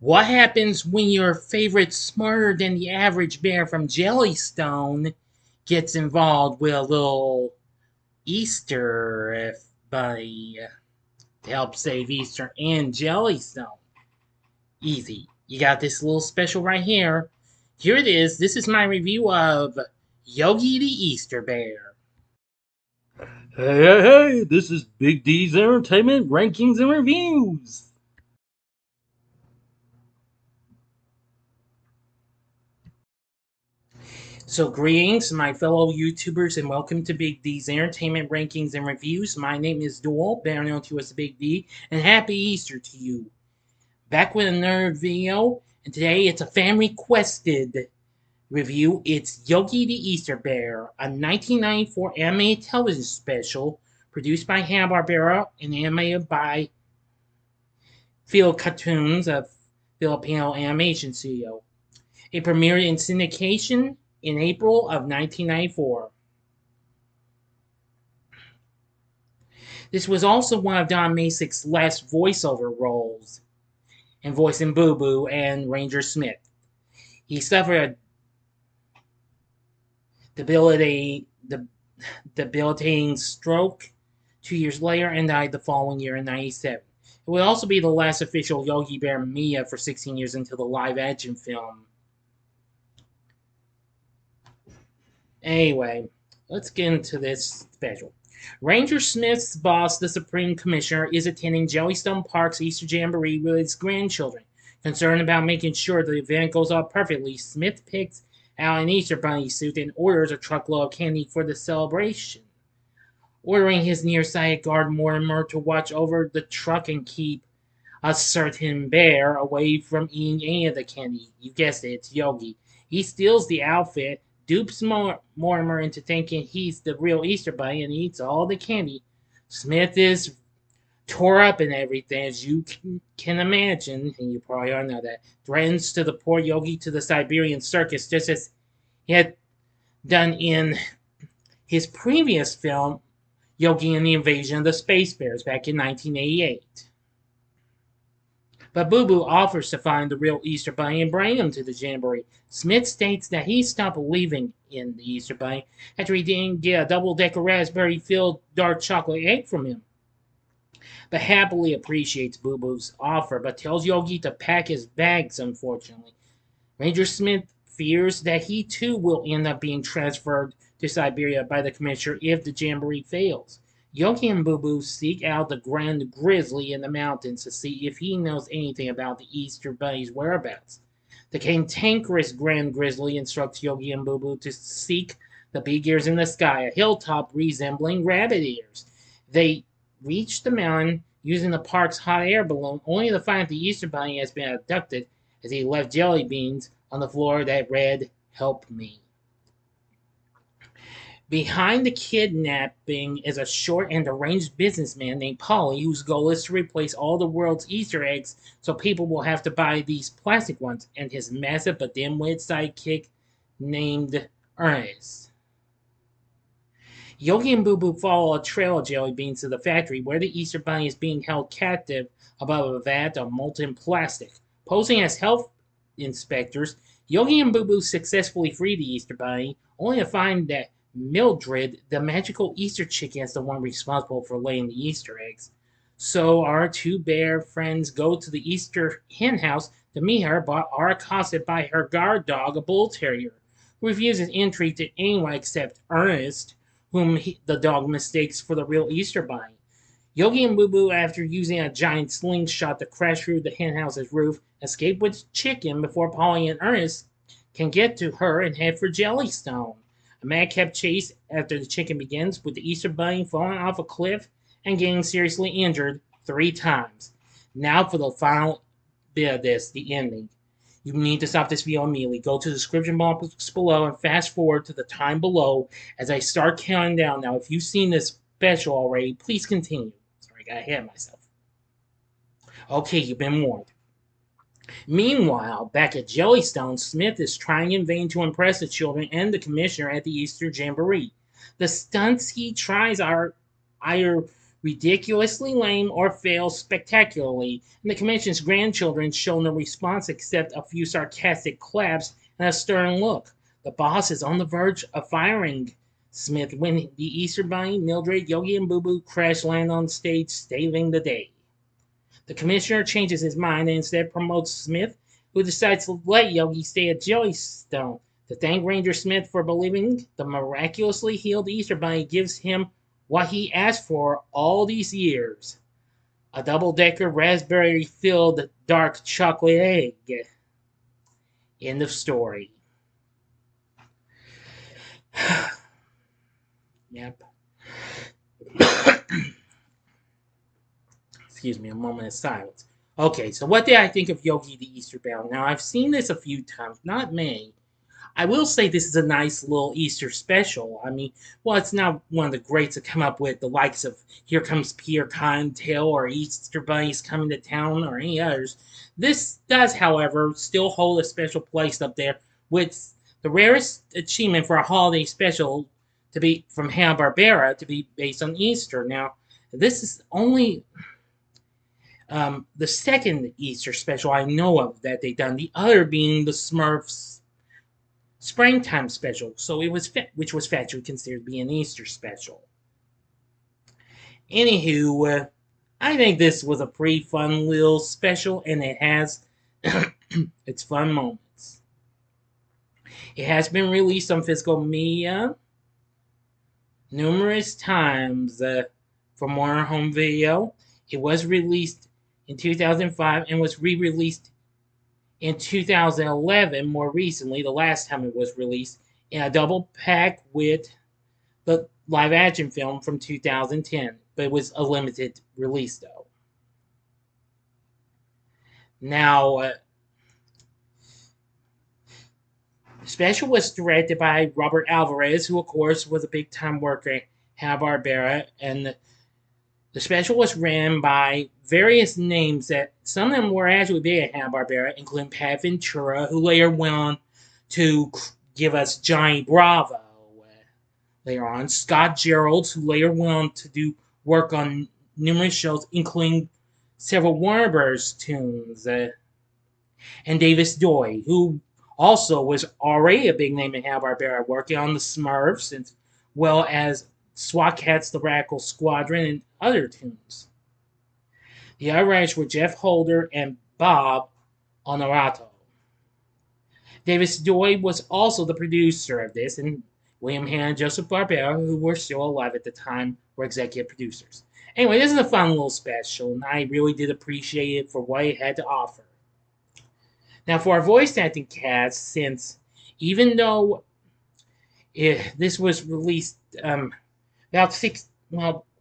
What happens when your favorite smarter than the average bear from Jellystone gets involved with a little Easter bunny to help save Easter and Jellystone? Easy. You got this little special right here. Here it is. This is my review of Yogi the Easter Bear. Hey, this is Big D's Entertainment Rankings and Reviews. So, greetings, my fellow YouTubers, and welcome to Big D's Entertainment Rankings and Reviews. My name is Dual, better known to as Big D, and happy Easter to you. Back with another video, and today it's a fan requested review. It's Yogi the Easter Bear, a 1994 animated television special produced by Hanna-Barbera and animated by Field Cartoons, a Filipino animation studio. It premiered in syndication in April of 1994. This was also one of Don Messick's last voiceover roles in voicing Boo Boo and Ranger Smith. He suffered a debilitating stroke 2 years later and died the following year in 1997. It would also be the last official Yogi Bear Mia for 16 years until the live action film. Anyway, let's get into this special. Ranger Smith's boss, the Supreme Commissioner, is attending Jellystone Park's Easter Jamboree with his grandchildren. Concerned about making sure the event goes off perfectly, Smith picks out an Easter bunny suit and orders a truckload of candy for the celebration. Ordering his nearsighted guard Mortimer to watch over the truck and keep a certain bear away from eating any of the candy. You guessed it, it's Yogi. He steals the outfit, dupes Mortimer into thinking he's the real Easter Bunny, and eats all the candy. Smith is tore up and everything, as you can imagine, and you probably all know that. Threatens to deport Yogi to the Siberian circus, just as he had done in his previous film, Yogi and the Invasion of the Space Bears, back in 1988. But Boo Boo offers to find the real Easter Bunny and bring him to the Jamboree. Smith states that he stopped believing in the Easter Bunny after he didn't get a double-decker raspberry-filled dark chocolate egg from him. But happily appreciates Boo Boo's offer, but tells Yogi to pack his bags, unfortunately. Ranger Smith fears that he too will end up being transferred to Siberia by the commissioner if the Jamboree fails. Yogi and Boo Boo seek out the Grand Grizzly in the mountains to see if he knows anything about the Easter Bunny's whereabouts. The cantankerous Grand Grizzly instructs Yogi and Boo Boo to seek the big ears in the sky, a hilltop resembling rabbit ears. They reach the mountain using the park's hot air balloon, only to find the Easter Bunny has been abducted as he left jelly beans on the floor that read, "Help me." Behind the kidnapping is a short and deranged businessman named Polly, whose goal is to replace all the world's Easter eggs so people will have to buy these plastic ones, and his massive but dim-witted sidekick named Ernest. Yogi and Boo Boo follow a trail of jelly beans to the factory where the Easter Bunny is being held captive above a vat of molten plastic. Posing as health inspectors, Yogi and Boo Boo successfully free the Easter Bunny, only to find that Mildred, the magical Easter chicken, is the one responsible for laying the Easter eggs. So our two bear friends go to the Easter hen house to meet her, but are accosted by her guard dog, a bull terrier, who refuses entry to anyone except Ernest, whom the dog mistakes for the real Easter Bunny. Yogi and Boo Boo, after using a giant slingshot to crash through the henhouse's roof, escape with Chicken before Polly and Ernest can get to her and head for Jellystone. A madcap chase after the chicken begins, with the Easter Bunny falling off a cliff and getting seriously injured 3 times. Now for the final bit of this, the ending. You need to stop this video immediately. Go to the description box below and fast forward to the time below as I start counting down. Now, if you've seen this special already, please continue. Sorry, I got ahead of myself. Okay, you've been warned. Meanwhile, back at Jellystone, Smith is trying in vain to impress the children and the commissioner at the Easter Jamboree. The stunts he tries are either ridiculously lame or fail spectacularly, and the Commission's grandchildren show no response except a few sarcastic claps and a stern look. The boss is on the verge of firing Smith when the Easter Bunny, Mildred, Yogi, and Boo Boo crash land on stage, saving the day. The Commissioner changes his mind and instead promotes Smith, who decides to let Yogi stay at Jellystone. To thank Ranger Smith for believing the miraculously healed Easter Bunny gives him what he asked for all these years: a double-decker raspberry-filled dark chocolate egg. End of story. Yep. Excuse me, a moment of silence. Okay, so what did I think of Yogi the Easter Bear? Now, I've seen this a few times, not many. I will say this is a nice little Easter special. I mean, well, it's not one of the greats to come up with the likes of Here Comes Peter Cottontail or Easter Bunny's Coming to Town or any others. This does, however, still hold a special place up there with the rarest achievement for a holiday special to be from Hanna-Barbera to be based on Easter. Now, this is only the second Easter special I know of that they've done. The other being the Smurfs Springtime special, so it was which was factually considered to be an Easter special. Anywho, I think this was a pretty fun little special, and it has its fun moments. It has been released on physical media numerous times for Warner Home Video. It was released in 2005 and was re-released in 2011, more recently, the last time it was released, in a double pack with the live action film from 2010. But it was a limited release, though. Now, the special was directed by Robert Alvarez, who, of course, was a big time worker at Hanna-Barbera, and the special was ran by various names that some of them were actually big at Hanna-Barbera, including Pat Ventura, who later went on to give us Johnny Bravo. Later on, Scott Gerald, who later went on to do work on numerous shows, including several Warner Bros. Tunes, and Davis Doy, who also was already a big name in Hanna-Barbera, working on the Smurfs, as well as SWAT Cats, the Radical Squadron, and other tunes. The other writers were Jeff Holder and Bob Onorato. Davis Doy was also the producer of this, and William Hanna and Joseph Barbera, who were still alive at the time, were executive producers. Anyway, this is a fun little special, and I really did appreciate it for what it had to offer. Now, for our voice acting cast, since even though this was released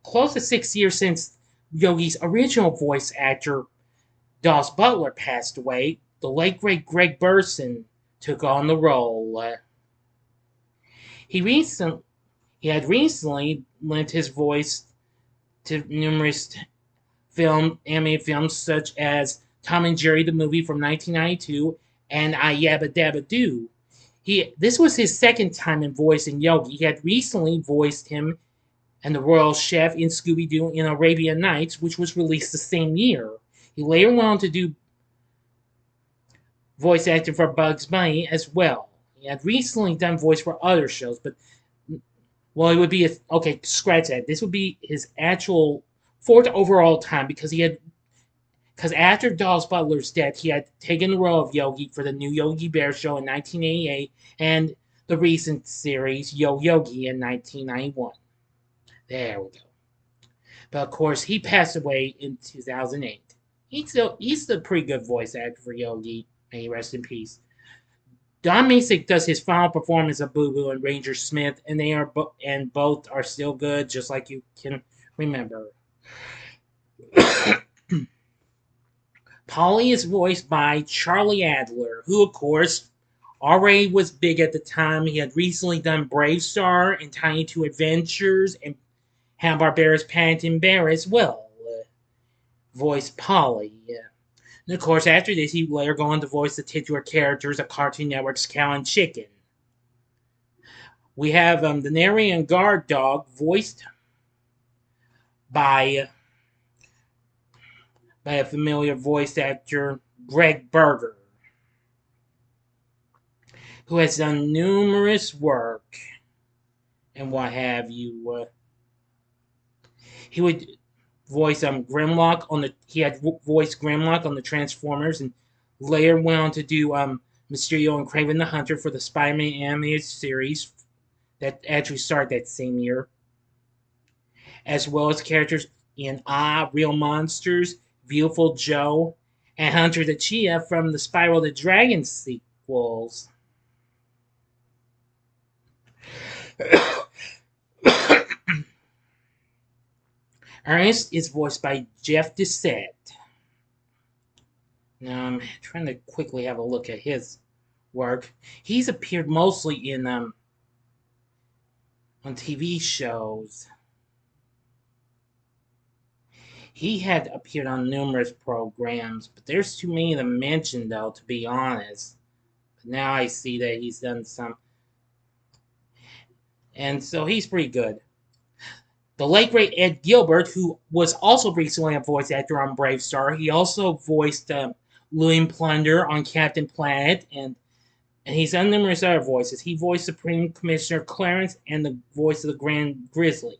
close to 6 years since Yogi's original voice actor, Doss Butler, passed away, the late great Greg Burson took on the role. He had recently lent his voice to numerous animated films such as Tom and Jerry the movie from 1992 and I Yabba Dabba Doo. This was his second time in voicing Yogi. He had recently voiced him and the Royal Chef in Scooby-Doo in Arabian Nights, which was released the same year. He later went on to do voice acting for Bugs Bunny as well. He had recently done voice for other shows, but, well, it would be, okay, scratch that. This would be his actual fourth overall time because after Doss Butler's death, he had taken the role of Yogi for the new Yogi Bear show in 1988 and the recent series Yo Yogi in 1991. There we go. But of course, he passed away in 2008. He's a pretty good voice actor for Yogi. May he rest in peace. Don Messick does his final performance of Boo Boo and Ranger Smith, and both are still good, just like you can remember. Polly is voiced by Charlie Adler, who, of course, already was big at the time. He had recently done Brave Star and Tiny Two Adventures and Hanna-Barbera's Paddington Bear as well. Voiced Polly. And of course, after this, he later go on to voice the titular characters of Cartoon Network's Cow and Chicken. We have the Narian guard dog voiced by a familiar voice actor, Greg Berger, who has done numerous work and what have you. He would voice Grimlock on the. He had voiced Grimlock on the Transformers, and later went on to do Mysterio and Kraven the Hunter for the Spider-Man animated series that actually started that same year, as well as characters in Real Monsters, Beautiful Joe, and Hunter the Cheetah from the Spiral the Dragon sequels. Ernest is voiced by Jeff Doucette. Now I'm trying to quickly have a look at his work. He's appeared mostly in on TV shows. He had appeared on numerous programs, but there's too many to mention, though, to be honest. But now I see that he's done some, and so he's pretty good. The late great Ed Gilbert, who was also recently a voice actor on Brave Star, he also voiced Loon Plunder on Captain Planet, and he's done numerous other voices. He voiced Supreme Commissioner Clarence and the voice of the Grand Grizzly.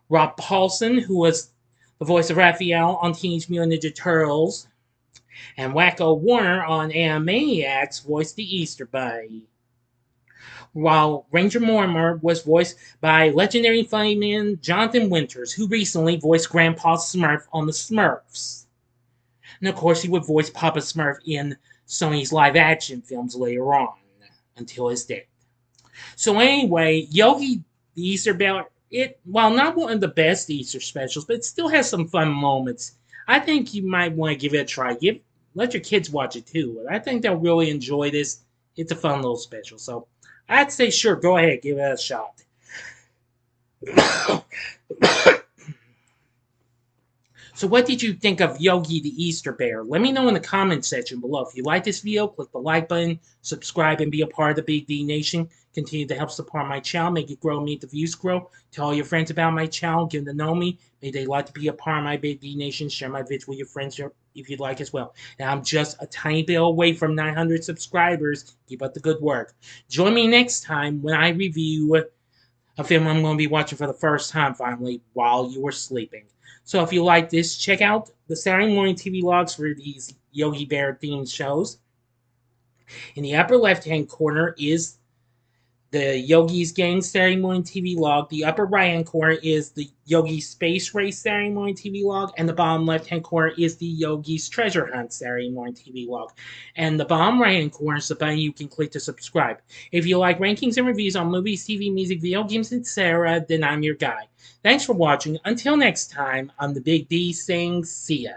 Rob Paulson, who was the voice of Raphael on Teenage Mutant Ninja Turtles, and Wacko Warner on Animaniacs voiced the Easter Bunny. While Ranger Mortimer was voiced by legendary funny man Jonathan Winters, who recently voiced Grandpa Smurf on the Smurfs. And of course, he would voice Papa Smurf in Sony's live-action films later on, until his death. So anyway, Yogi the Easter Bear, while not one of the best Easter specials, but it still has some fun moments. I think you might want to give it a try. Let your kids watch it too. I think they'll really enjoy this. It's a fun little special. So I'd say sure, go ahead, give it a shot. So what did you think of Yogi the Easter Bear? Let me know in the comments section below. If you like this video, click the like button, subscribe, and be a part of the Big D Nation. Continue to help support my channel, make it grow, make the views grow. Tell all your friends about my channel, get them to know me. Maybe they'd like to be a part of my Big D Nation. Share my vids with your friends if you'd like as well. And I'm just a tiny bit away from 900 subscribers. Keep up the good work. Join me next time when I review a film I'm going to be watching for the first time finally while you were sleeping. So if you like this, check out the Saturday morning TV logs for these Yogi Bear themed shows. In the upper left-hand corner is the Yogi's Gang Saturday morning TV log. The upper right-hand corner is the Yogi's Space Race Saturday morning TV log. And the bottom left-hand corner is the Yogi's Treasure Hunt Saturday morning TV log. And the bottom right-hand corner is the button you can click to subscribe. If you like rankings and reviews on movies, TV, music, video games, etc., then I'm your guy. Thanks for watching. Until next time, I'm the Big D saying see ya.